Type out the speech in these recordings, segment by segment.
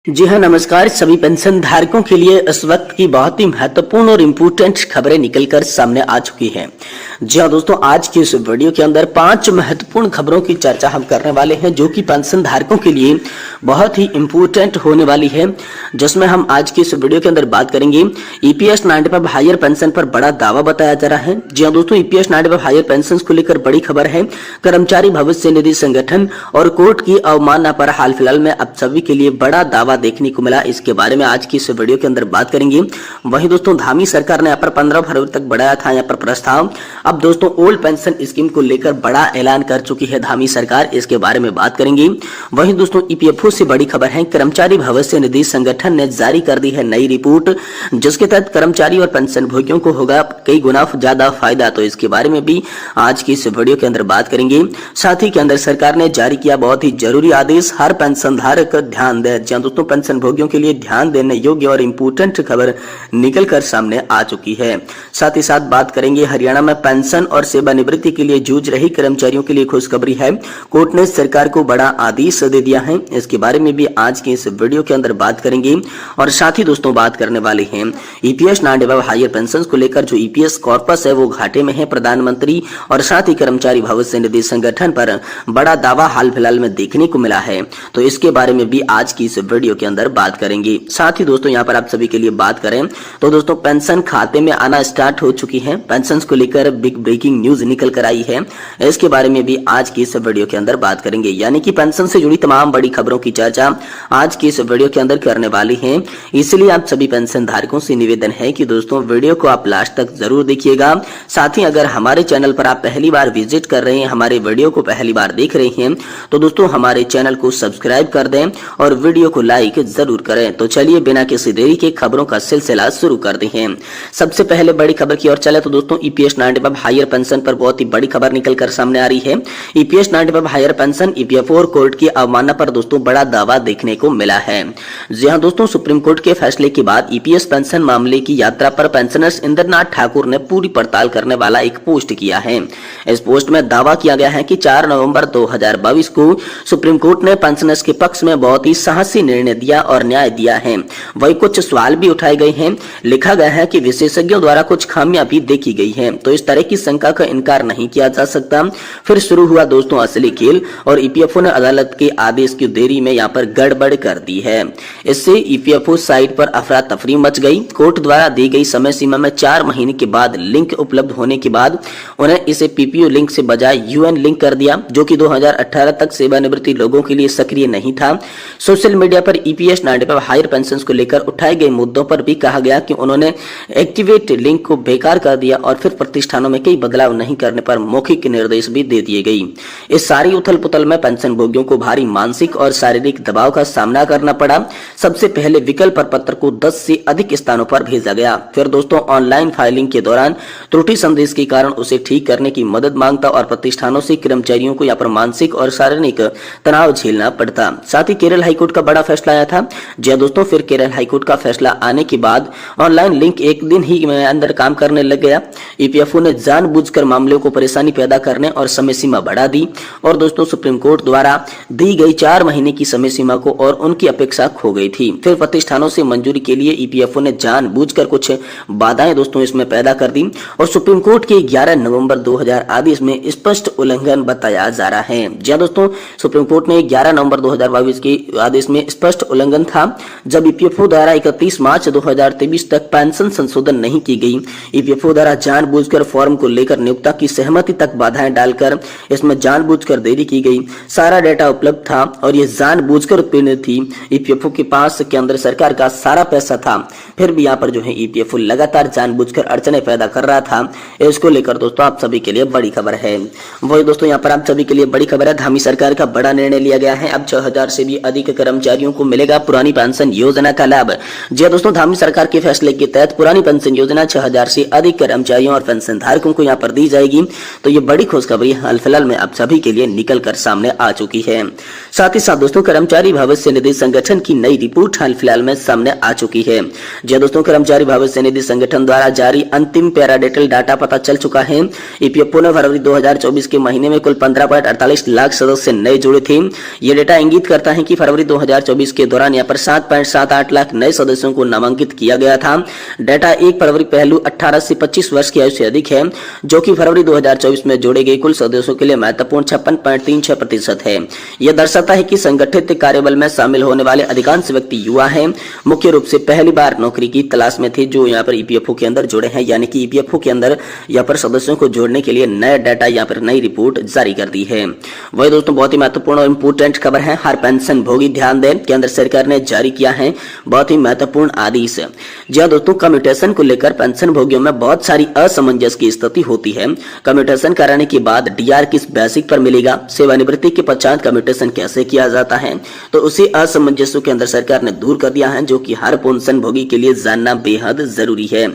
जी हाँ, नमस्कार। सभी पेंशन धारकों के लिए इस वक्त की बहुत ही महत्वपूर्ण और इम्पोर्टेंट खबरें निकलकर सामने आ चुकी हैं। जी हाँ दोस्तों, आज की इस वीडियो के अंदर 5 महत्वपूर्ण खबरों की चर्चा हम करने वाले हैं जो कि पेंशन धारकों के लिए बहुत ही इम्पोर्टेंट होने वाली है, जिसमें हम आज की इस वीडियो के अंदर बात करेंगे। ईपीएस 95 हायर पेंशन पर बड़ा दावा बताया जा रहा है। जी हाँ दोस्तों, ईपीएस 95 हायर पेंशन को लेकर बड़ी खबर है। कर्मचारी भविष्य निधि संगठन और कोर्ट की अवमानना पर हाल फिलहाल में अब सभी के लिए बड़ा दावा देखने को मिला। इसके बारे में आज की इस वीडियो के अंदर बात करेंगे। वहीं दोस्तों, धामी सरकार ने यहाँ पर 15 फरवरी तक बढ़ाया था यहाँ पर प्रस्ताव। अब दोस्तों, ओल्ड पेंशन स्कीम को लेकर बड़ा ऐलान कर चुकी है धामी सरकार, इसके बारे में बात करेंगे। वहीं दोस्तों, ईपीएफओ से बड़ी खबर है। कर्मचारी भविष्य निधि संगठन ने जारी कर दी है नई रिपोर्ट, जिसके तहत कर्मचारी और पेंशन भोगियों को होगा कई गुना ज्यादा फायदा। तो इसके बारे में भी आज की इस वीडियो के अंदर बात करेंगे। साथ ही केंद्र सरकार ने जारी किया बहुत ही जरूरी आदेश, हर पेंशन धारक ध्यान दे। जहां दोस्तों, पेंशन भोगियों के लिए ध्यान देने योग्य और इम्पोर्टेंट खबर निकलकर सामने आ चुकी है। साथ ही साथ बात करेंगे हरियाणा में पेंशन और सेवानिवृत्ति के लिए जूझ रही कर्मचारियों के लिए खुशखबरी है। कोर्ट ने सरकार को बड़ा आदेश दे दिया है। इसके बारे में भी आज की इस वीडियो के अंदर बात करेंगे। और साथ ही दोस्तों, बात करने वाले हैं ईपीएस 95 हायर पेंशन को लेकर जो ईपीएस कॉर्पस है वो घाटे में है। प्रधानमंत्री और साथ ही कर्मचारी भविष्य निधि संगठन पर बड़ा दावा हाल फिलहाल में देखने को मिला है। तो इसके बारे में भी आज की इस वीडियो के अंदर बात करेंगे। साथ ही दोस्तों, यहाँ पर आप सभी के लिए बात करें तो दोस्तों, पेंशन खाते में आना स्टार्ट हो चुकी है। पेंशन को लेकर बिग ब्रेकिंग न्यूज निकल कर आई है। इसके बारे में भी आज की इस वीडियो के अंदर बात करेंगे। यानी कि पेंशन से जुड़ी तमाम बड़ी खबरों की चर्चा आज की इस वीडियो के अंदर करने वाली है। इसलिए आप सभी पेंशन धारकों से निवेदन है कि दोस्तों, वीडियो को आप लास्ट तक जरूर देखिएगा। साथ ही अगर हमारे चैनल पर आप पहली बार विजिट कर रहे हैं, हमारे वीडियो को पहली बार देख रहे हैं, तो दोस्तों हमारे चैनल को सब्सक्राइब कर दें और वीडियो को लाइक जरूर करें। तो चलिए बिना किसी देरी के खबरों का सिलसिला शुरू करते हैं। सबसे पहले बड़ी खबर की ओर चले तो दोस्तों, ईपीएस 95 हायर पेंशन पर बहुत ही बड़ी खबर निकलकर सामने आ रही है। ईपीएस 95 हायर पेंशन, ईपीएफओ और कोर्ट की अवमानना पर दोस्तों बड़ा दावा देखने को मिला है। जी हां दोस्तों, सुप्रीम कोर्ट के फैसले के बाद ईपीएस पेंशन मामले की यात्रा पर पेंशनर्स इंद्रनाथ ठाकुर ने पूरी पड़ताल करने वाला एक पोस्ट किया है। इस पोस्ट में दावा किया गया है कि 4 नवंबर 2022 को सुप्रीम कोर्ट ने पेंशनर्स के पक्ष में बहुत ही साहसी निर्णय दिया और न्याय दिया है। वही कुछ सवाल भी उठाए गए हैं। लिखा गया है कि विशेषज्ञों द्वारा कुछ खामियां भी देखी गई हैं, तो इस तरह की शंका का इनकार नहीं किया जा सकता। फिर शुरू हुआ दोस्तों असली खेल, और ईपीएफओ ने अदालत के आदेश की देरी में यहां पर गड़बड़ कर दी है। इससे ईपीएफओ साइट पर अफरा तफरी मच गई। कोर्ट द्वारा दी गई समय सीमा में 4 महीने के बाद लिंक उपलब्ध होने के बाद उन्हें इसे पीपीओ लिंक से बजाय यूएन लिंक कर दिया, जो कि 2018 तक सेवानिवृत्ति लोगों के लिए सक्रिय नहीं था। सोशल मीडिया पर ईपीएस 95 हायर पेंशन को लेकर उठाए गए मुद्दों पर भी कहा गया कि उन्होंने एक्टिवेट लिंक को बेकार कर दिया और फिर प्रतिष्ठानों में कई बदलाव नहीं करने पर मौखिक निर्देश भी दे दिए गए। इस सारी उथल पुथल में पेंशन भोगियों को भारी मानसिक और शारीरिक दबाव का सामना करना पड़ा। सबसे पहले विकल्प पत्र को 10 से अधिक स्थानों पर भेजा गया। फिर दोस्तों, ऑनलाइन फाइलिंग के दौरान त्रुटि संदेश के कारण उसे ठीक करने की मदद मांगता और प्रतिष्ठानों से कर्मचारियों को यहाँ पर मानसिक और शारीरिक तनाव झेलना पड़ता। साथ ही केरल हाईकोर्ट का बड़ा फैसला आया था। जी दोस्तों, फिर केरल हाईकोर्ट का फैसला आने के बाद ऑनलाइन लिंक एक दिन ही में अंदर काम करने लग गया। ईपीएफओ ने जानबूझकर मामलों को परेशानी पैदा करने और समय सीमा बढ़ा दी। और दोस्तों, सुप्रीम कोर्ट द्वारा दी गई 4 महीने की समय सीमा को और उनकी अपेक्षा खो गई थी। फिर प्रतिष्ठानों से मंजूरी के लिए ईपीएफओ ने जानबूझकर कुछ बाधाएं दोस्तों इसमें पैदा कर दी और सुप्रीम कोर्ट के 11 नवंबर 2000 आदेश में स्पष्ट उल्लंघन बताया जा रहा है। जी दोस्तों, सुप्रीम कोर्ट ने 11 नवंबर 2022 के आदेश में स्पष्ट उल्लंघन था, जब ईपीएफओ द्वारा 31 मार्च 2023 तक पेंशन संशोधन नहीं की गई। ईपीएफओ द्वारा जानबूझकर फॉर्म को लेकर नियोक्ता की सहमति तक बाधाएं डालकर इसमें जानबूझकर देरी की गई। सारा डेटा उपलब्ध था और यह जानबूझकर उत्पन्न थी। ईपीएफओ के पास केंद्र सरकार का सारा पैसा था, फिर भी यहाँ पर जो है ईपीएफओ लगातार जानबूझकर अड़चने पैदा कर रहा था। इसको लेकर दोस्तों आप सभी के लिए बड़ी खबर है। वही दोस्तों, यहाँ पर आप सभी के लिए बड़ी खबर है। धामी सरकार का बड़ा निर्णय लिया गया है। अब 6000 से भी अधिक कर्मचारियों को मिलेगा पुरानी पेंशन योजना का लाभ। जी दोस्तों, धामी सरकार के फैसले के तहत पुरानी पेंशन योजना 6000 से अधिक कर्मचारियों और पेंशन धारकों को यहाँ पर दी जाएगी। तो ये बड़ी खुशखबरी हाल फिलहाल में आप सभी के लिए निकल कर सामने आ चुकी है। साथ ही साथ दोस्तों, कर्मचारी भविष्य निधि संगठन की नई रिपोर्ट हाल फिलहाल में सामने आ चुकी है। जी दोस्तों, कर्मचारी भविष्य निधि संगठन द्वारा जारी अंतिम पैराडेटल डाटा पता चल चुका है। ईपीएफओ ने फरवरी 2024 के महीने में कुल 15.48 लाख सदस्य नए जुड़े थे। ये डेटा इंगित करता है कि फरवरी 2024 के दौरान यहाँ पर 7.78 लाख नए सदस्यों को नामांकित किया गया था। डेटा 1 फरवरी पहलू 18 से 25 वर्ष की आयु से अधिक है, जो कि फरवरी 2024 में जोड़े गए कुल सदस्यों के लिए महत्वपूर्ण 56.36% है। यह दर्शाता है कि संगठित कार्यबल में शामिल होने वाले अधिकांश व्यक्ति युवा हैं, मुख्य रूप से पहली बार नौकरी की तलाश में थे, जो यहाँ पर ईपीएफओ के अंदर जुड़े हैं। यानी कि ईपीएफओ के अंदर यहाँ पर सदस्यों को जोड़ने के लिए नया डाटा यहाँ पर नई रिपोर्ट जारी कर दी है। वही दोस्तों बहुत ही महत्वपूर्ण और इंपोर्टेंट खबर है, हर पेंशन भोगी ध्यान दें, केंद्र सरकार ने जारी किया है बहुत ही महत्वपूर्ण आदेश। जी दोस्तों, कम्यूटेशन को लेकर पेंशन भोगियों में बहुत सारी असमंजस की स्थिति होती है। कम्यूटेशन कराने के बाद डीआर किस बेसिक पर मिलेगा, सेवानिवृत्ति के पश्चात कम्यूटेशन कैसे किया जाता है, तो उसी असमंजसों के अंदर सरकार ने दूर कर दिया है, जो कि हर पेंशन भोगी के लिए जानना बेहद जरूरी है।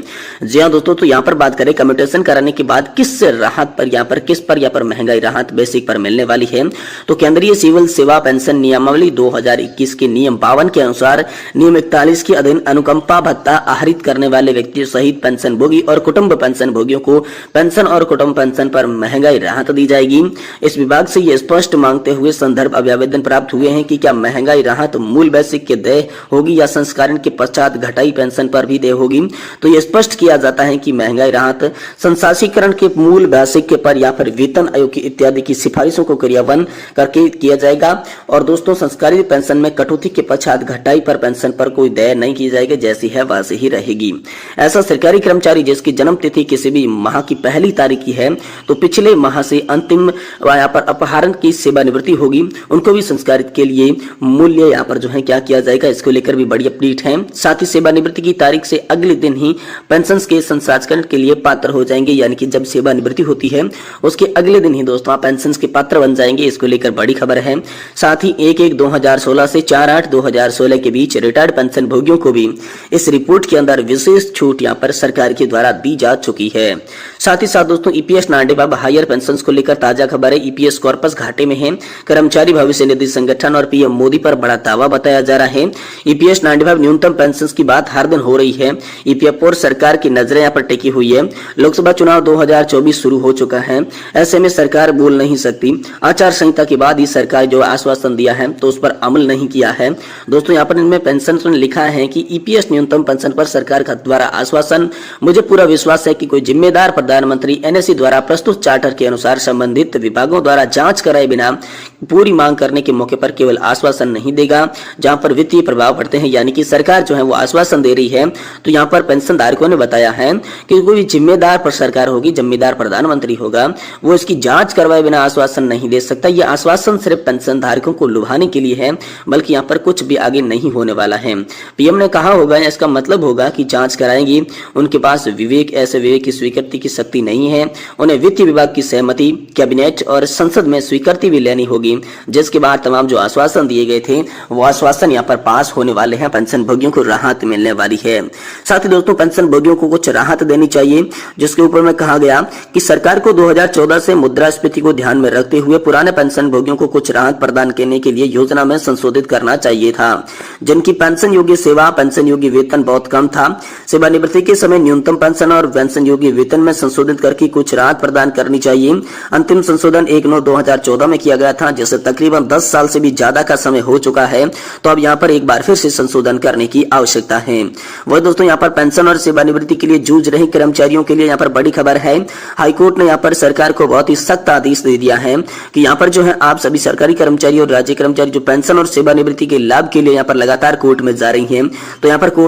जी हाँ दोस्तों, तो यहाँ पर बात करें कम्यूटेशन कराने के बाद किस राहत पर यहाँ पर महंगाई राहत बेसिक पर मिलने वाली है, तो केंद्रीय सिविल सेवा पेंशन नियमावली 2021 के नियम 52 के अनुसार नियम 41 के अधीन अनुकंपा भत्ता आहरित करने वाले व्यक्तियों सहित पेंशन भोगी और कुटुंब पेंशन भोगियों को पेंशन और कुटुंब पेंशन पर महंगाई राहत दी जाएगी। इस विभाग से यह स्पष्ट मांगते हुए संदर्भ आवेदन प्राप्त हुए हैं कि क्या महंगाई राहत मूल बेसिक के देय होगी या संस्करण के पश्चात घटाई पेंशन पर भी देय होगी। तो यह स्पष्ट किया जाता है कि महंगाई राहत संसासीकरण के मूल बेसिक के पर या फिर वेतन आयोग की इत्यादि की सिफारिशों को क्रियान्वयन करके किया जाएगा। और दोस्तों, संस्कारित पेंशन में कटौती के पश्चात घटाई पर पेंशन पर कोई देय नहीं की जाएगी, जैसी है वैसी ही रहेगी। ऐसा सरकारी कर्मचारी जिसकी जन्म तिथि किसी भी माह की पहली तारीख की है, तो पिछले माह से अंतिम यहाँ पर अपहरण की सेवानिवृत्ति होगी, उनको भी संस्कारित के लिए मूल्य यहाँ पर जो है क्या किया जाएगा, इसको लेकर भी बड़ी अपडेट है। साथ ही सेवानिवृत्ति की तारीख से अगले दिन ही पेंशन के संसाधन के लिए पात्र हो जाएंगे। यानी कि जब सेवानिवृत्ति होती है उसके अगले दिन ही दोस्तों आप पेंशन के पात्र बन जाएंगे, इसको लेकर बड़ी खबर है। साथ ही 1/1/2016 से 4/8/2016 के बीच रिटायर्ड पेंशन भोगियों को भी इस रिपोर्ट के अंदर विशेष छूट यहाँ पर सरकार के द्वारा दी जा चुकी है। साथ ही साथ दोस्तों ईपीएस नांडेबाब हायर पेंशन को लेकर ताजा खबर है। ईपीएस कॉर्पस घाटे में है, कर्मचारी भविष्य निधि संगठन और पीएम मोदी पर बड़ा दावा बताया जा रहा है। ईपीएस नांडेबाब न्यूनतम पेंशन की बात हर दिन हो रही है। ईपीएफ और सरकार की नजरें यहाँ पर टिकी हुई है। लोकसभा चुनाव 2024 शुरू हो चुका है, ऐसे में सरकार बोल नहीं सकती। आचार संहिता के बाद ही सरकार जो आश्वासन दिया है तो उस पर अमल नहीं किया है। दोस्तों यहाँ पर इनमें पेंशन में लिखा है कि ईपीएस न्यूनतम पेंशन पर सरकार का द्वारा आश्वासन, मुझे पूरा विश्वास है कि कोई जिम्मेदार प्रधानमंत्री एनएससी द्वारा प्रस्तुत चार्टर के अनुसार संबंधित विभागों द्वारा जांच कराए बिना पूरी मांग करने के मौके पर केवल आश्वासन नहीं देगा जहां पर वित्तीय प्रभाव पड़ते हैं। यानी कि सरकार जो है वो आश्वासन दे रही है, तो यहाँ पर पेंशन धारकों ने बताया है कि कोई जिम्मेदार पर सरकार होगी, जिम्मेदार प्रधानमंत्री होगा, वो इसकी जांच करवाए बिना आश्वासन नहीं दे सकता। ये आश्वासन सिर्फ पेंशन धारकों को लुभाने के लिए है, बल्कि यहाँ पर कुछ भी आगे नहीं होने वाला है। पीएम ने कहा होगा, इसका मतलब होगा कि जांच कराएंगी, उनके पास विवेक ऐसे विवेक की स्वीकृति की शक्ति नहीं है। उन्हें वित्त विभाग की सहमति, कैबिनेट और संसद में स्वीकृति भी लेनी होगी, जिसके बाद तमाम जो आश्वासन दिए गए थे वो आश्वासन यहाँ पर पास होने वाले हैं। पेंशन भोगियों को राहत मिलने वाली है। साथ ही दोस्तों पेंशन भोगियों को कुछ राहत देनी चाहिए, जिसके ऊपर में कहा गया कि सरकार को 2014 से मुद्रास्फीति को ध्यान में रखते हुए पुराने पेंशन भोगियों को कुछ राहत प्रदान करने के लिए योजना में संशोधित करना चाहिए था। जिनकी पेंशन योग्य सेवा, पेंशन योग्य वेतन बहुत कम था, सेवानिवृत्ति के समय न्यूनतम पेंशन और पेंशन योग्य वेतन में संशोधित करके कुछ राहत प्रदान करनी चाहिए। अंतिम संशोधन 1/9/2014 में किया गया था, जिसे तकरीबन 10 साल से भी ज्यादा का समय हो चुका है। तो अब यहाँ पर एक बार फिर से संशोधन करने की आवश्यकता है। वह दोस्तों यहाँ पर पेंशन और सेवानिवृत्ति के लिए जूझ रहे कर्मचारियों के लिए यहाँ पर बड़ी खबर है। हाईकोर्ट ने यहाँ पर सरकार को बहुत ही सख्त आदेश दे दिया है कि यहाँ पर जो है आप सभी सरकारी कर्मचारी और राज्य कर्मचारी जो पेंशन और सेवानिवृत्ति के लाभ के लिए यहाँ पर लगातार कोर्ट में जा रही हैं, तो यहाँ पर कोर्ट